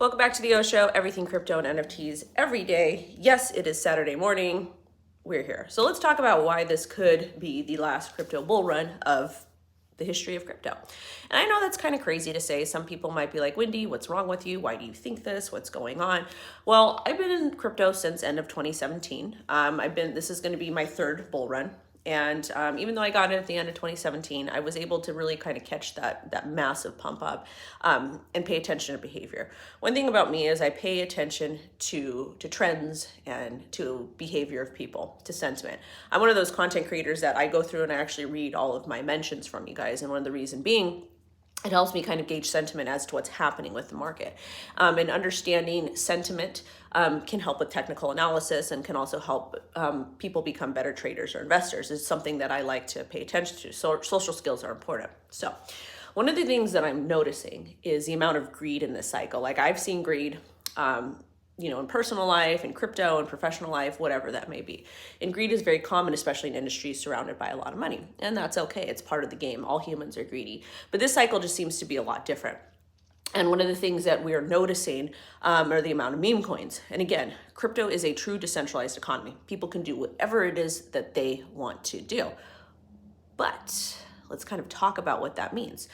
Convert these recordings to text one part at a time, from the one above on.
Welcome back to the O Show, everything crypto and NFTs every day. Yes, it is Saturday morning. We're here. So let's talk about why this could be the last crypto bull run of the history of crypto. And I know that's kind of crazy to say. Some people might be like, Wendy, what's wrong with you? Why do you think this? What's going on? Well, I've been in crypto since end of 2017. This is going to be my third bull run. And even though I got it at the end of 2017, I was able to really kind of catch that massive pump up and pay attention to behavior. One thing about me is I pay attention to trends and to behavior of people, to sentiment. I'm one of those content creators that I go through and I actually read all of my mentions from you guys. And one of the reasons being, it helps me kind of gauge sentiment as to what's happening with the market. And understanding sentiment can help with technical analysis and can also help people become better traders or investors. It's something that I like to pay attention to. So social skills are important. So one of the things that I'm noticing is the amount of greed in this cycle. Like I've seen greed in personal life, in crypto, and professional life, whatever that may be. And greed is very common, especially in industries surrounded by a lot of money. And that's okay. It's part of the game. All humans are greedy. But this cycle just seems to be a lot different. And one of the things that we're noticing are the amount of meme coins. And again, crypto is a true decentralized economy. People can do whatever it is that they want to do. But let's kind of talk about what that means.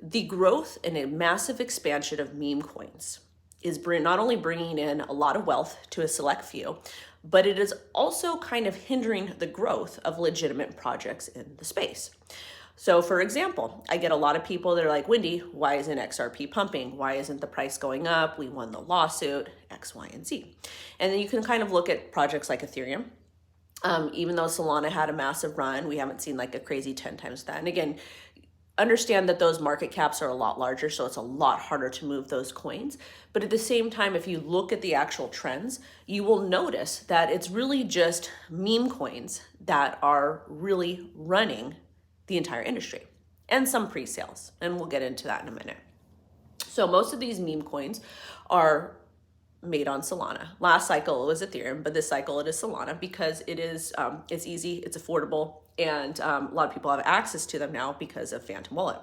The growth and a massive expansion of meme coins is not only bringing in a lot of wealth to a select few, but it is also kind of hindering the growth of legitimate projects in the space. So for example, I get a lot of people that are like, Wendy, why isn't XRP pumping? Why isn't the price going up? We won the lawsuit, X, Y, and Z. And then you can kind of look at projects like Ethereum. Even though Solana had a massive run, we haven't seen like a crazy 10 times that. And again, understand that those market caps are a lot larger, so it's a lot harder to move those coins. But at the same time, if you look at the actual trends, you will notice that it's really just meme coins that are really running the entire industry, and some pre-sales. And we'll get into that in a minute. So most of these meme coins are made on Solana. Last cycle it was Ethereum, but this cycle it is Solana because it is it's easy, it's affordable, and a lot of people have access to them now because of Phantom Wallet.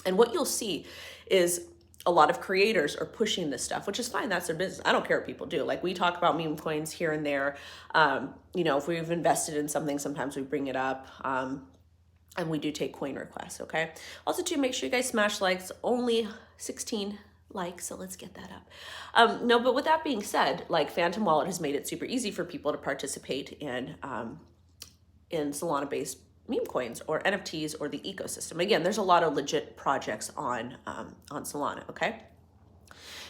And what you'll see is a lot of creators are pushing this stuff, which is fine. That's their business. I don't care what people do. Like we talk about meme coins here and there. If we've invested in something, sometimes we bring it up. And we do take coin requests, okay? Also, to make sure you guys smash likes, only 16 likes, so let's get that up. But with that being said, like Phantom Wallet has made it super easy for people to participate in Solana-based meme coins or NFTs or the ecosystem. Again, there's a lot of legit projects on Solana, okay?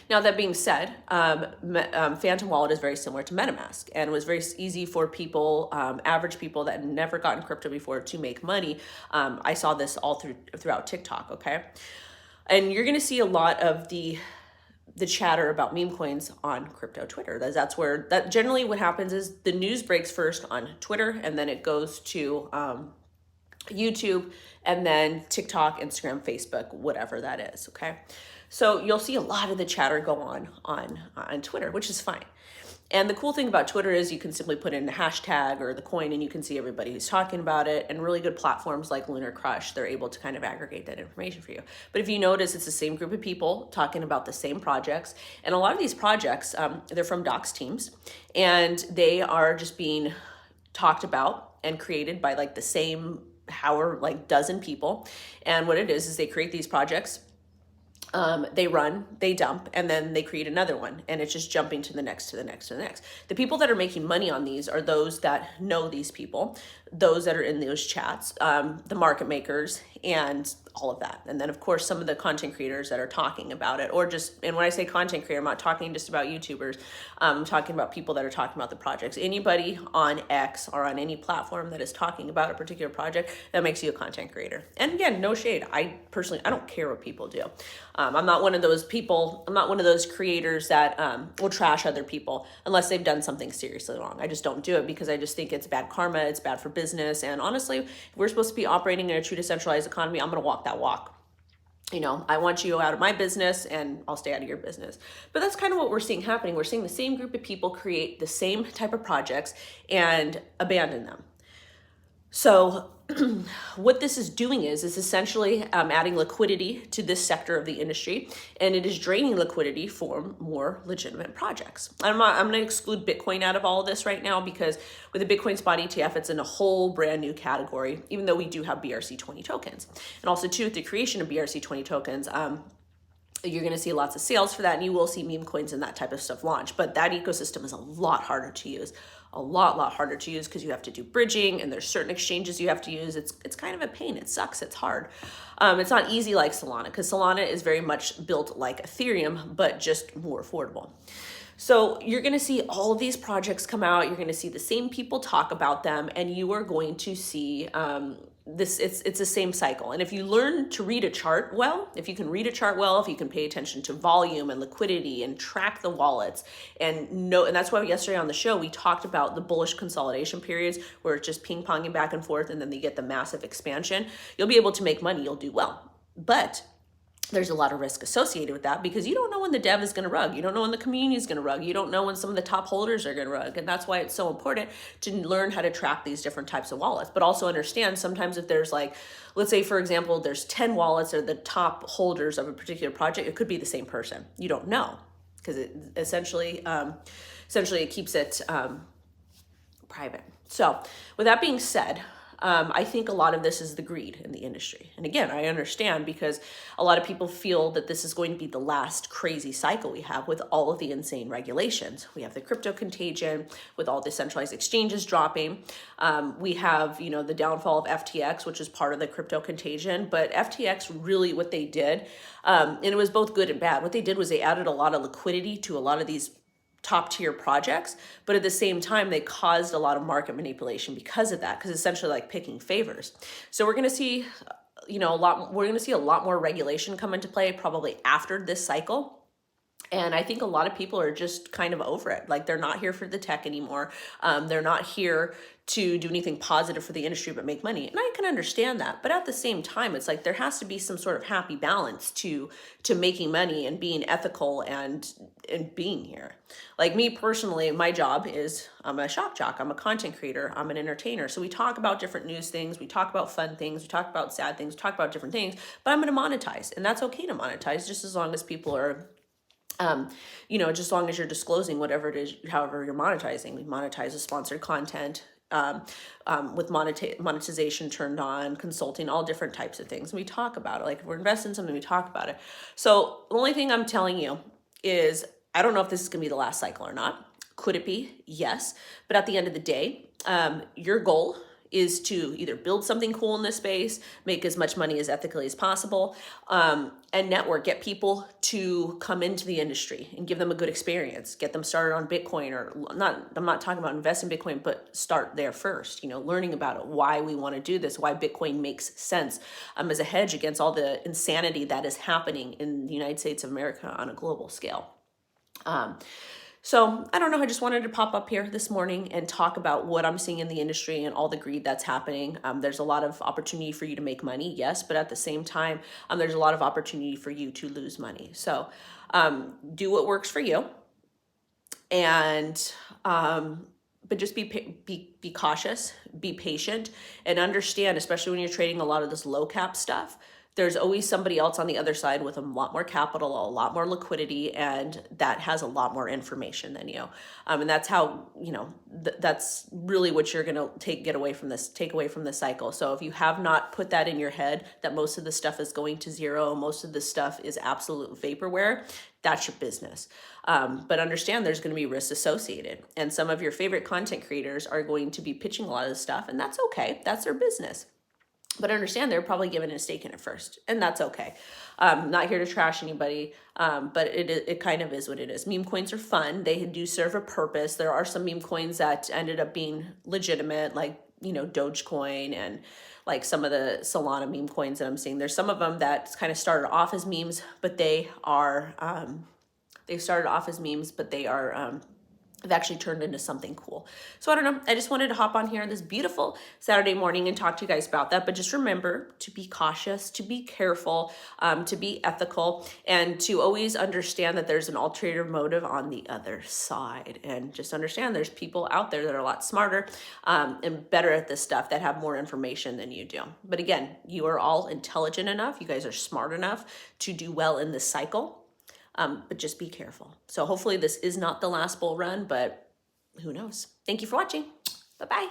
Now, that being said, Phantom Wallet is very similar to MetaMask, and it was very easy for people, average people that had never gotten crypto before, to make money. I saw this all throughout TikTok, okay? And you're going to see a lot of the chatter about meme coins on crypto Twitter. That's where generally what happens is the news breaks first on Twitter, and then it goes to YouTube, and then TikTok, Instagram, Facebook, whatever that is, okay? So you'll see a lot of the chatter go on Twitter, which is fine. And the cool thing about Twitter is you can simply put in the hashtag or the coin and you can see everybody who's talking about it. And really good platforms like Lunar Crush, they're able to kind of aggregate that information for you. But if you notice, it's the same group of people talking about the same projects. And a lot of these projects, they're from Doc's teams, and they are just being talked about and created by like the same dozen people. And what it is they create these projects. They run, they dump, and then they create another one, and it's just jumping to the next, to the next, to the next. The people that are making money on these are those that know these people, those that are in those chats, the market makers, and all of that. And then of course, some of the content creators that are talking about it, and when I say content creator, I'm not talking just about YouTubers. I'm talking about people that are talking about the projects. Anybody on X or on any platform that is talking about a particular project, that makes you a content creator. And again, no shade. I don't care what people do. I'm not one of those people. I'm not one of those creators that will trash other people unless they've done something seriously wrong. I just don't do it because I just think it's bad karma. It's bad for business. And honestly, if we're supposed to be operating in a true decentralized economy, I'm going to walk that walk. I want you out of my business and I'll stay out of your business. But that's kind of what we're seeing happening. We're seeing the same group of people create the same type of projects and abandon them. So what this is doing is essentially adding liquidity to this sector of the industry, and it is draining liquidity for more legitimate projects. I'm going to exclude Bitcoin out of all of this right now, because with the Bitcoin spot ETF, it's in a whole brand new category, even though we do have BRC20 tokens. And also too, with the creation of BRC20 tokens, you're going to see lots of sales for that, and you will see meme coins and that type of stuff launch. But that ecosystem is a lot harder to use, a lot harder to use, because you have to do bridging, and there's certain exchanges you have to use. It's kind of a pain. It sucks. It's hard. It's not easy like Solana, because Solana is very much built like Ethereum, but just more affordable. So you're going to see all of these projects come out. You're going to see the same people talk about them, and you are going to see it's the same cycle. And if you learn to read a chart well, if you can read a chart well, if you can pay attention to volume and liquidity and track the wallets and that's why yesterday on the show we talked about the bullish consolidation periods where it's just ping-ponging back and forth, and then they get the massive expansion. You'll be able to make money. You'll do well. But there's a lot of risk associated with that, because you don't know when the dev is going to rug. You don't know when the community is going to rug. You don't know when some of the top holders are going to rug. And that's why it's so important to learn how to track these different types of wallets, but also understand sometimes if there's like, let's say, for example, there's 10 wallets or the top holders of a particular project, it could be the same person. You don't know, because it essentially it keeps it private. So with that being said, I think a lot of this is the greed in the industry. And again, I understand, because a lot of people feel that this is going to be the last crazy cycle we have with all of the insane regulations. We have the crypto contagion with all the centralized exchanges dropping. We have, the downfall of FTX, which is part of the crypto contagion. But FTX really, what they did, and it was both good and bad. What they did was they added a lot of liquidity to a lot of these top tier projects, but at the same time, they caused a lot of market manipulation because of that, because essentially like picking favors. So we're going to see, we're going to see a lot more regulation come into play probably after this cycle. And I think a lot of people are just kind of over it. Like, they're not here for the tech anymore. They're not here to do anything positive for the industry but make money. And I can understand that. But at the same time, it's like there has to be some sort of happy balance to making money and being ethical and being here. Like me personally, my job is I'm a shock jock. I'm a content creator. I'm an entertainer. So we talk about different news things. We talk about fun things. We talk about sad things. We talk about different things. But I'm going to monetize. And that's okay to monetize, just as long as people are just as long as you're disclosing whatever it is, however you're monetizing. We monetize a sponsored content, with monetization turned on, consulting, all different types of things. And we talk about it. Like, if we're investing in something, we talk about it. So the only thing I'm telling you is, I don't know if this is going to be the last cycle or not. Could it be? Yes. But at the end of the day, your goal is to either build something cool in this space, make as much money as ethically as possible, and network, get people to come into the industry and give them a good experience, get them started on Bitcoin, or not, I'm not talking about invest in Bitcoin, but start there first, learning about it, why we want to do this, why Bitcoin makes sense as a hedge against all the insanity that is happening in the United States of America on a global scale. So I don't know, I just wanted to pop up here this morning and talk about what I'm seeing in the industry and all the greed that's happening. There's a lot of opportunity for you to make money, yes, but at the same time, there's a lot of opportunity for you to lose money. So do what works for you, and but just be cautious, be patient, and understand, especially when you're trading a lot of this low cap stuff, there's always somebody else on the other side with a lot more capital, a lot more liquidity, and that has a lot more information than you. And that's how, that's really what you're going to take away from this cycle. So if you have not put that in your head, that most of the stuff is going to zero, most of the stuff is absolute vaporware, that's your business. But understand there's going to be risks associated. And some of your favorite content creators are going to be pitching a lot of this stuff, and that's okay. That's their business. But understand they're probably given a stake in it first, and that's okay. Not here to trash anybody, but it kind of is what it is. Meme coins are fun. They do serve a purpose. There are some meme coins that ended up being legitimate, like, Dogecoin and like some of the Solana meme coins that I'm seeing. There's some of them that kind of started off as memes, but they are have actually turned into something cool. So I don't know, I just wanted to hop on here on this beautiful Saturday morning and talk to you guys about that. But just remember to be cautious, to be careful, to be ethical, and to always understand that there's an ulterior motive on the other side. And just understand there's people out there that are a lot smarter and better at this stuff, that have more information than you do. But again, you are all intelligent enough, you guys are smart enough to do well in this cycle. But just be careful. So hopefully this is not the last bull run, but who knows? Thank you for watching. Bye-bye.